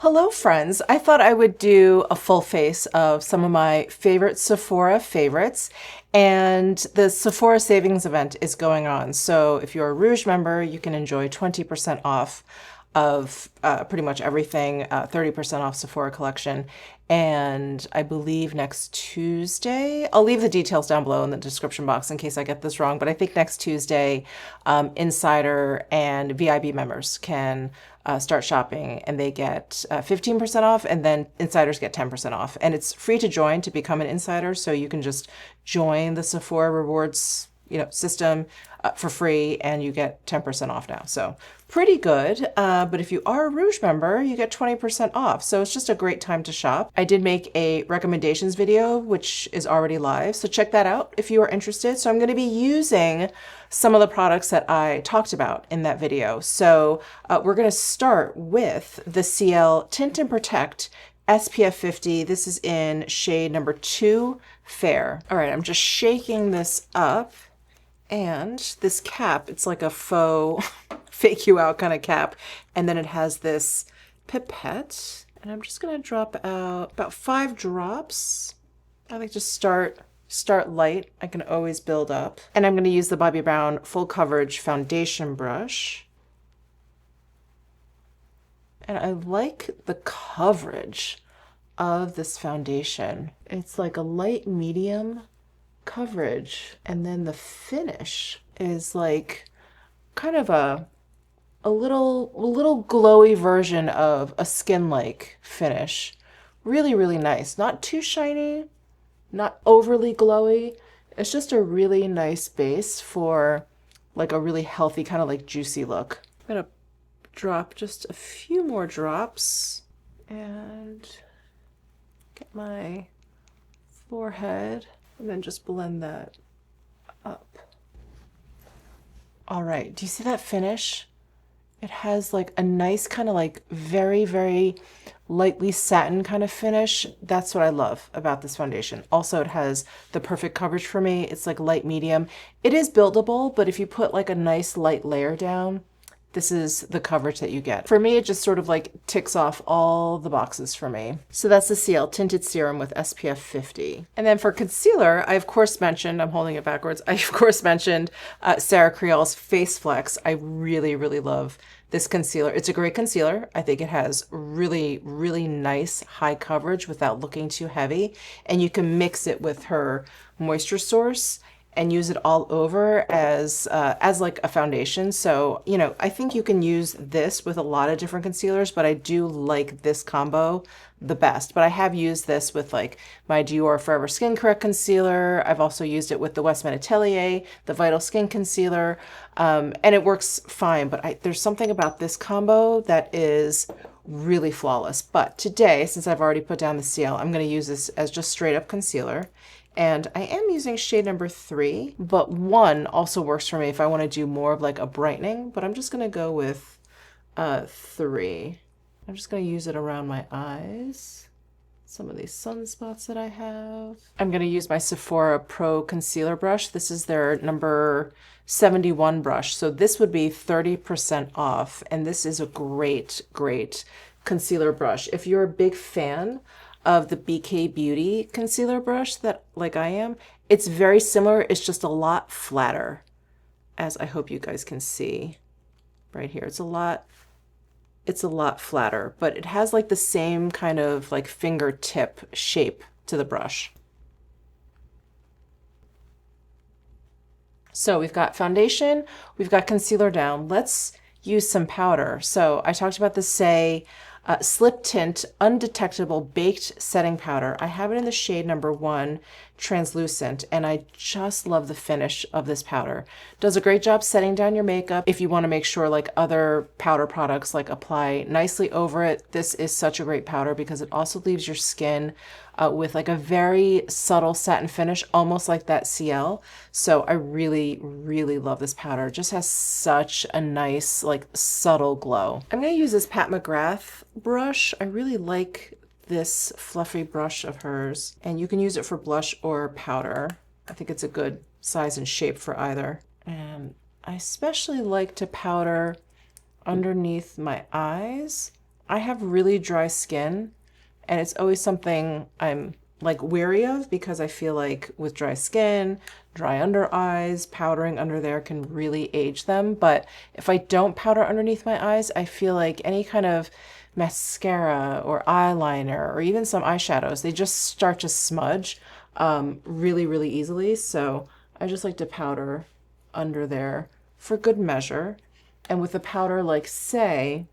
Hello friends, I thought I would do a full face of some of my favorite Sephora favorites, and the Sephora savings event is going on. So if you're a Rouge member, you can enjoy 20% off of pretty much everything, 30% off Sephora collection. And I believe next Tuesday, I'll leave the details down below in the description box in case I get this wrong, but I think next Tuesday, Insider and VIB members can start shopping and they get 15% off, and then insiders get 10% off. And it's free to join to become an insider, so you can just join the Sephora rewards system for free, and you get 10% off now. So pretty good. But if you are a Rouge member, you get 20% off. So it's just a great time to shop. I did make a recommendations video, which is already live. So check that out if you are interested. So I'm going to be using some of the products that I talked about in that video. So we're going to start with the CL Tint and Protect SPF 50. This is in shade number 2, Fair. All right, I'm just shaking this up. And this cap, it's like a faux fake you out kind of cap. And then it has this pipette. And I'm just going to drop out about 5 drops. I like to start light. I can always build up. And I'm going to use the Bobbi Brown Full Coverage Foundation Brush. And I like the coverage of this foundation. It's like a light medium coverage, and then the finish is like kind of a little glowy version of a skin-like finish. Really nice. Not too shiny, not overly glowy. It's just a really nice base for like a really healthy kind of like juicy look. I'm gonna drop just a few more drops and get my forehead, and then just blend that up. All right, do you see that finish? It has like a nice kind of like very lightly satin kind of finish. That's what I love about this foundation. Also, it has the perfect coverage for me. It's like light medium. It is buildable, but if you put like a nice light layer down, this is the coverage that you get. For me, it just sort of like ticks off all the boxes for me. So that's the CL Tinted Serum with SPF 50. And then for concealer, I of course mentioned, I'm holding it backwards, I of course mentioned Sarah Creol's Face Flex. I really love this concealer. It's a great concealer. I think it has really nice high coverage without looking too heavy. And you can mix it with her moisture source and use it all over as like a foundation. So, I think you can use this with a lot of different concealers, but I do like this combo the best. But I have used this with like my Dior Forever Skin Correct concealer. I've also used it with the Westman Atelier, the Vital Skin concealer, and it works fine. But there's something about this combo that is really flawless. But today, since I've already put down the CL, I'm going to use this as just straight up concealer. And I am using shade number 3, but 1 also works for me if I want to do more of like a brightening, but I'm just going to go with 3. I'm just going to use it around my eyes, some of these sunspots that I have. I'm going to use my Sephora Pro Concealer Brush. This is their number 71 brush. So this would be 30% off, and this is a great concealer brush. If you're a big fan of the BK Beauty concealer brush that like I am, it's very similar. It's just a lot flatter, as I hope you guys can see right here. It's a lot flatter, but it has like the same kind of like fingertip shape to the brush. So we've got foundation, we've got concealer down. Let's use some powder. So I talked about the Slip Tint Undetectable Baked Setting Powder. I have it in the shade number 1, Translucent, and I just love the finish of this powder. Does a great job setting down your makeup. If you want to make sure like other powder products like apply nicely over it, this is such a great powder because it also leaves your skin with like a very subtle satin finish, almost like that CL. So I really love this powder. It just has such a nice like subtle glow. I'm going to use this Pat McGrath brush. I really like this fluffy brush of hers, and you can use it for blush or powder. I think it's a good size and shape for either. And I especially like to powder underneath my eyes I have really dry skin, and it's always something I'm like wary of because I feel like with dry skin, dry under eyes, powdering under there can really age them. But if I don't powder underneath my eyes, I feel like any kind of mascara or eyeliner or even some eyeshadows, they just start to smudge really, really easily. So I just like to powder under there for good measure. And with a powder like Say,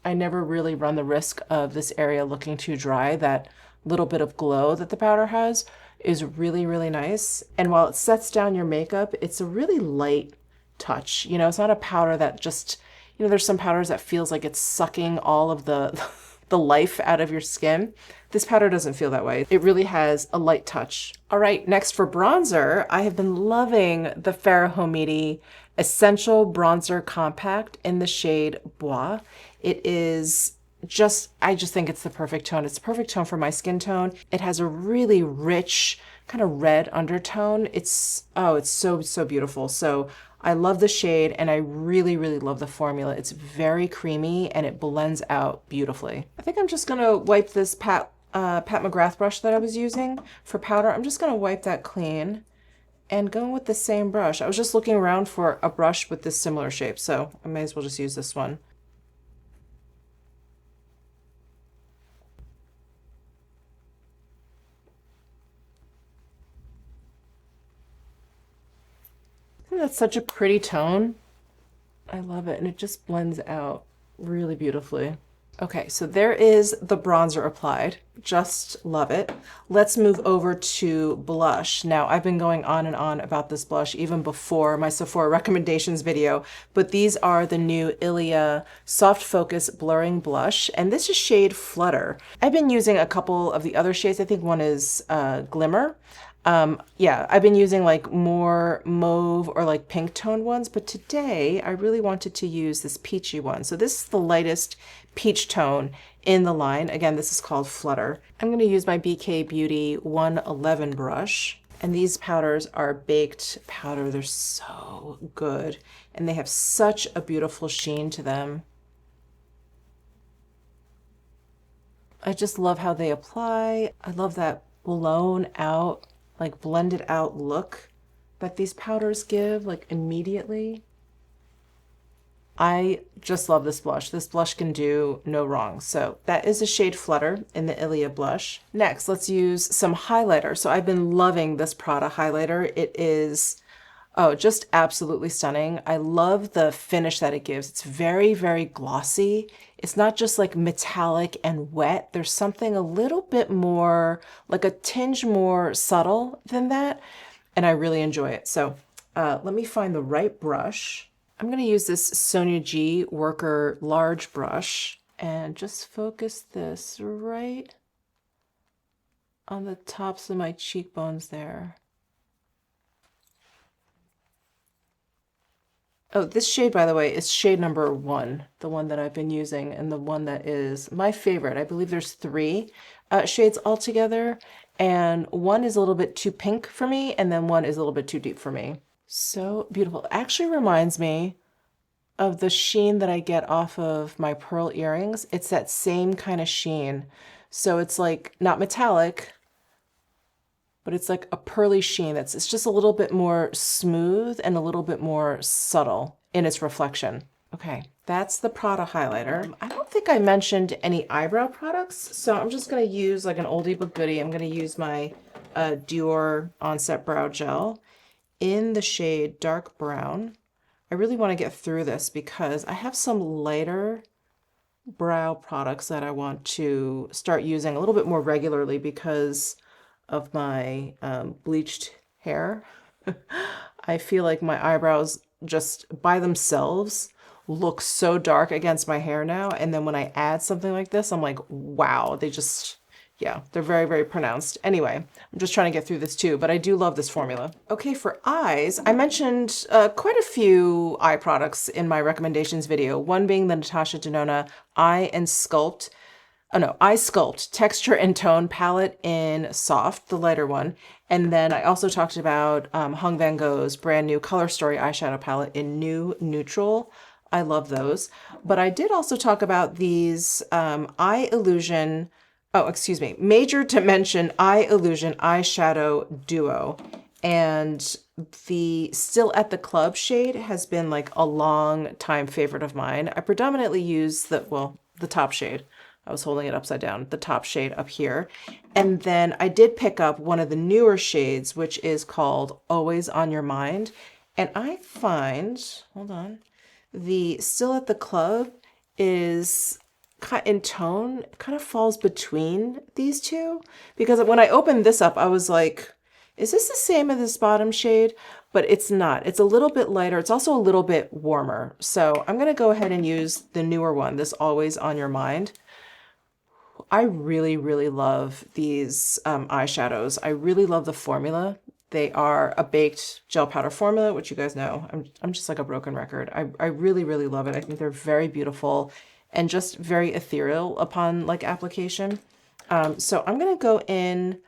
I never really run the risk of this area looking too dry. That little bit of glow that the powder has is really, really nice. And while it sets down your makeup, it's a really light touch. You know, it's not a powder that just, you know, there's some powders that feels like it's sucking all of the the life out of your skin. This powder doesn't feel that way. It really has a light touch. All right, next for bronzer, I have been loving the Farrah Homidi Essential Bronzer Compact in the shade Bois. It is just, I just think it's the perfect tone. It's the perfect tone for my skin tone. It has a really rich kind of red undertone. It's, oh, it's so, so beautiful. So I love the shade and I really, really love the formula. It's very creamy and it blends out beautifully. I think I'm just gonna wipe this Pat McGrath brush that I was using for powder. I'm just gonna wipe that clean and go with the same brush. I was just looking around for a brush with this similar shape, so I may as well just use this one. That's such a pretty tone. I love it, and it just blends out really beautifully. Okay, so there is the bronzer applied. Just love it. Let's move over to blush. Now, I've been going on and on about this blush even before my Sephora recommendations video, but these are the new Ilia Soft Focus Blurring Blush, and this is shade Flutter. I've been using a couple of the other shades. I think one is Glimmer. Yeah, I've been using like more mauve or like pink toned ones, but today I really wanted to use this peachy one. So this is the lightest peach tone in the line. Again, this is called Flutter. I'm going to use my BK Beauty 111 brush. And these powders are baked powder. They're so good. And they have such a beautiful sheen to them. I just love how they apply. I love that blown out, like blended out look that these powders give, like immediately. I just love this blush. This blush can do no wrong. So that is a shade Flutter in the Ilia blush. Next, let's use some highlighter. So I've been loving this Prada highlighter. It is, oh, just absolutely stunning. I love the finish that it gives. It's very, very glossy. It's not just like metallic and wet. There's something a little bit more, like a tinge more subtle than that. And I really enjoy it. So let me find the right brush. I'm going to use this Sonia G Worker large brush and just focus this right on the tops of my cheekbones there. Oh, this shade, by the way, is shade number 1, the one that I've been using, and the one that is my favorite. I believe there's 3 shades altogether, and one is a little bit too pink for me, and then one is a little bit too deep for me. So beautiful. It actually reminds me of the sheen that I get off of my pearl earrings. It's that same kind of sheen. So it's like not metallic, but it's like a pearly sheen. It's just a little bit more smooth and a little bit more subtle in its reflection. Okay, that's the Prada highlighter. I don't think I mentioned any eyebrow products, so I'm just gonna use like an oldie but goodie. I'm gonna use my Dior Onset Brow Gel in the shade Dark Brown. I really wanna get through this because I have some lighter brow products that I want to start using a little bit more regularly because of my bleached hair. I feel like my eyebrows just by themselves look so dark against my hair now, and then when I add something like this, I'm like, wow, they just, yeah, they're very, very pronounced. Anyway, I'm just trying to get through this too, but I do love this formula. Okay, for eyes, I mentioned quite a few eye products in my recommendations video, one being the Natasha Denona Eye Sculpt Texture and Tone Palette in Soft, the lighter one. And then I also talked about Hung Van Gogh's brand new Color Story eyeshadow palette in New Neutral. I love those. But I did also talk about these Eye Illusion, oh, excuse me, Major Dimension Eye Illusion Eyeshadow Duo. And the Still at the Club shade has been like a long time favorite of mine. I predominantly use the top shade. I was holding it upside down, the top shade up here. And then I did pick up one of the newer shades, which is called Always on Your Mind. And I find, hold on, the Still at the Club is in tone, kind of falls between these two. Because when I opened this up, I was like, is this the same as this bottom shade? But it's not. It's a little bit lighter. It's also a little bit warmer. So I'm going to go ahead and use the newer one, this Always on Your Mind. I really, really love these eyeshadows. I really love the formula. They are a baked gel powder formula, which you guys know. I'm just like a broken record. I really, really love it. I think they're very beautiful and just very ethereal upon like application. So I'm going to go in.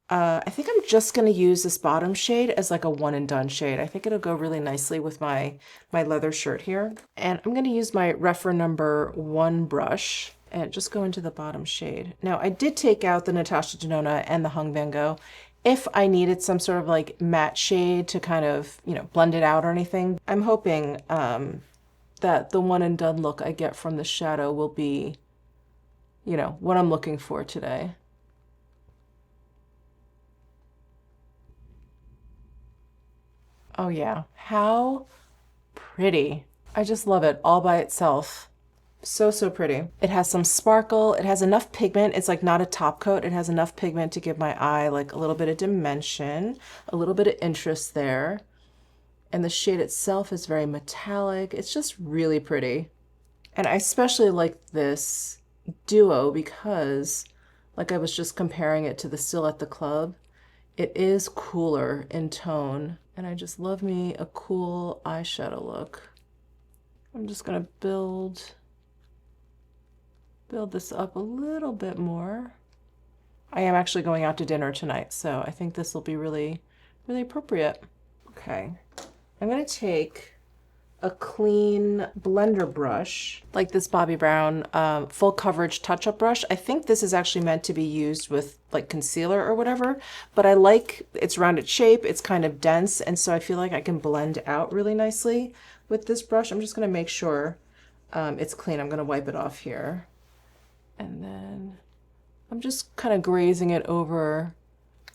I think I'm just going to use this bottom shade as like a one and done shade. I think it'll go really nicely with my leather shirt here. And I'm going to use my Refer number 1 brush and just go into the bottom shade. Now I did take out the Natasha Denona and the Hung Van Gogh if I needed some sort of like matte shade to kind of, you know, blend it out or anything. I'm hoping that the one and done look I get from the shadow will be, you know, what I'm looking for today. Oh yeah, how pretty. I just love it all by itself. So, so pretty. It has some sparkle. It has enough pigment. It's like not a top coat. It has enough pigment to give my eye like a little bit of dimension, a little bit of interest there. And the shade itself is very metallic. It's just really pretty. And I especially like this duo because, like I was just comparing it to the Still at the Club, it is cooler in tone. And I just love me a cool eyeshadow look. I'm just gonna build this up a little bit more. I am actually going out to dinner tonight, so I think this will be really, really appropriate. Okay, I'm gonna take a clean blender brush, like this Bobbi Brown full coverage touch-up brush. I think this is actually meant to be used with like concealer or whatever, but I like its rounded shape. It's kind of dense, and so I feel like I can blend out really nicely with this brush. I'm just gonna make sure it's clean. I'm gonna wipe it off here. And then I'm just kind of grazing it over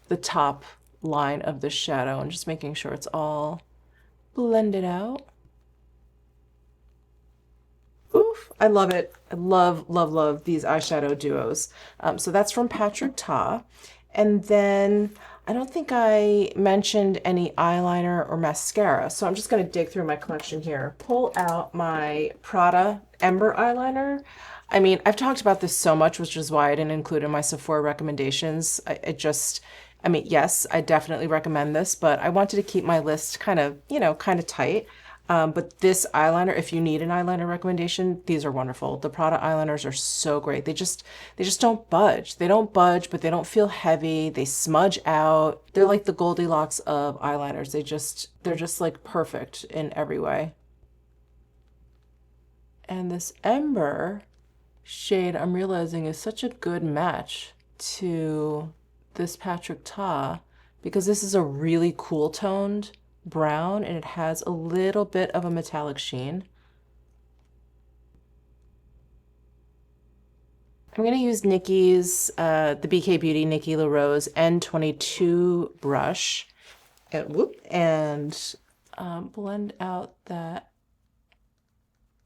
the top line of the shadow and just making sure it's all blended out. Oof, I love it. I love, love, love these eyeshadow duos. So that's from Patrick Ta. And then I don't think I mentioned any eyeliner or mascara. So I'm just going to dig through my collection here. Pull out my Prada Ember eyeliner. I mean, I've talked about this so much, which is why I didn't include it in my Sephora recommendations. I mean, yes, I definitely recommend this, but I wanted to keep my list kind of, you know, kind of tight. But this eyeliner, if you need an eyeliner recommendation, these are wonderful. The Prada eyeliners are so great. They just don't budge. They don't budge, but they don't feel heavy. They smudge out. They're like the Goldilocks of eyeliners. They're just like perfect in every way. And this Ember shade, I'm realizing, is such a good match to this Patrick Ta because this is a really cool toned brown and it has a little bit of a metallic sheen. I'm going to use Nikki's, the BK Beauty Nikki LaRose N22 brush and blend out that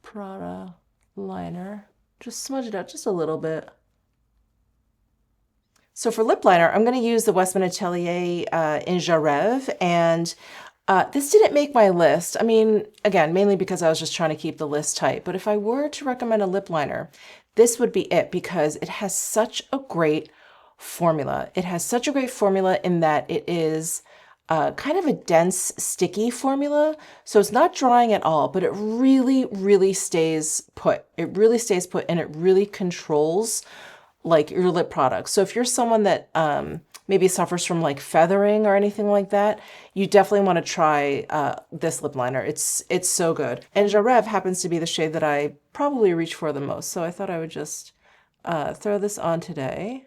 Prada liner. Just smudge it out just a little bit. So for lip liner, I'm going to use the Westman Atelier in Jarrev, and this didn't make my list. I mean, again, mainly because I was just trying to keep the list tight. But if I were to recommend a lip liner, this would be it because it has such a great formula. It has such a great formula in that it is kind of a dense, sticky formula. So it's not drying at all, but it really, really stays put. It really stays put and it really controls like your lip product. So if you're someone that maybe suffers from like feathering or anything like that, you definitely want to try this lip liner. It's so good. And Jarev happens to be the shade that I probably reach for the most, so I thought I would just throw this on today.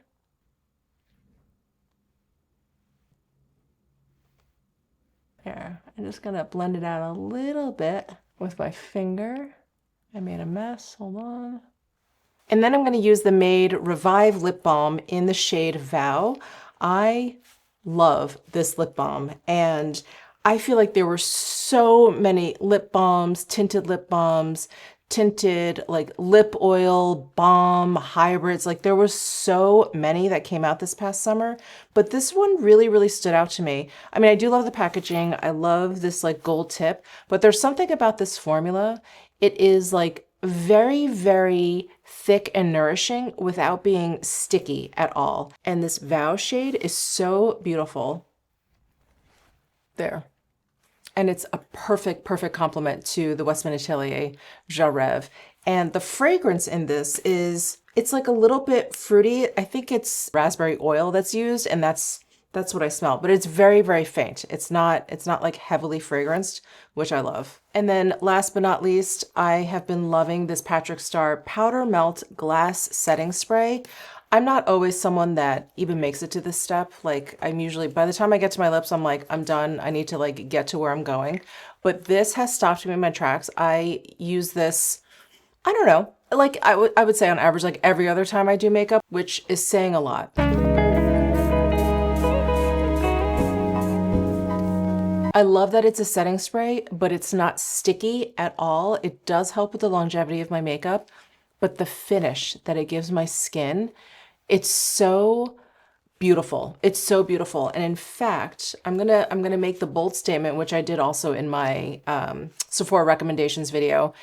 There, I'm just gonna blend it out a little bit with my finger. I made a mess, hold on. And then I'm gonna use the Made Revive Lip Balm in the shade Vow. I love this lip balm, and I feel like there were so many lip balms, tinted like lip oil, balm, hybrids. Like there were so many that came out this past summer, but this one really, really stood out to me. I mean, I do love the packaging. I love this like gold tip, but there's something about this formula. It is like very, very thick and nourishing without being sticky at all. And this Vow shade is so beautiful. There. And it's a perfect, perfect complement to the Westman Atelier Jarev. And the fragrance in this is, it's like a little bit fruity. I think it's raspberry oil that's used, and that's what I smell, but it's very, very faint. It's not like heavily fragranced, which I love. And then last but not least, I have been loving this Patrick Star Powder Melt Glass Setting Spray. I'm not always someone that even makes it to this step. Like I'm usually, by the time I get to my lips, I'm like, I'm done. I need to like get to where I'm going. But this has stopped me in my tracks. I use this, I don't know, like I would say on average, like every other time I do makeup, which is saying a lot. I love that it's a setting spray, but it's not sticky at all. It does help with the longevity of my makeup, but the finish that it gives my skin, it's so beautiful. It's so beautiful. And in fact, I'm gonna make the bold statement, which I did also in my Sephora recommendations video,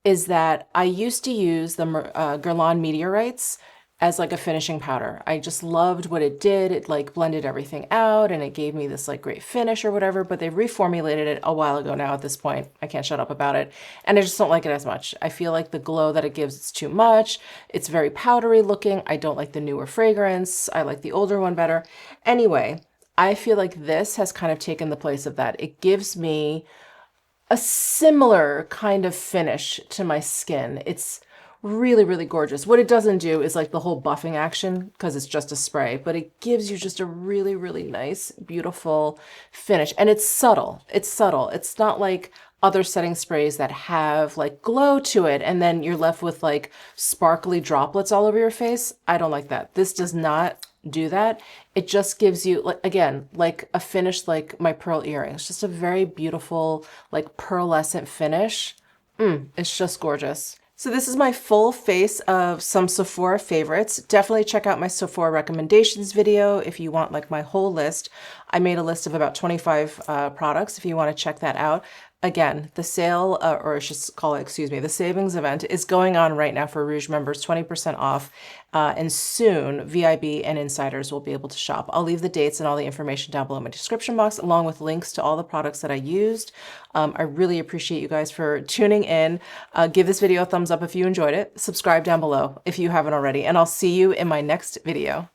is that I used to use the Guerlain Meteorites as like a finishing powder. I just loved what it did. It like blended everything out and it gave me this like great finish or whatever, but they reformulated it a while ago now at this point. I can't shut up about it. And I just don't like it as much. I feel like the glow that it gives is too much. It's very powdery looking. I don't like the newer fragrance. I like the older one better. Anyway, I feel like this has kind of taken the place of that. It gives me a similar kind of finish to my skin. It's really, really gorgeous. What it doesn't do is like the whole buffing action because it's just a spray, but it gives you just a really, really nice, beautiful finish. And it's subtle. It's subtle. It's not like other setting sprays that have like glow to it and then you're left with like sparkly droplets all over your face. I don't like that. This does not do that. It just gives you, like, again, like a finish like my pearl earrings. Just a very beautiful, like pearlescent finish. It's just gorgeous. So this is my full face of some Sephora favorites. Definitely check out my Sephora recommendations video if you want like my whole list. I made a list of about 25 products if you want to check that out. Again, the sale, or I should call it, excuse me, the savings event is going on right now for Rouge members, 20% off. And soon, VIB and insiders will be able to shop. I'll leave the dates and all the information down below in my description box, along with links to all the products that I used. I really appreciate you guys for tuning in. Give this video a thumbs up if you enjoyed it. Subscribe down below if you haven't already, and I'll see you in my next video.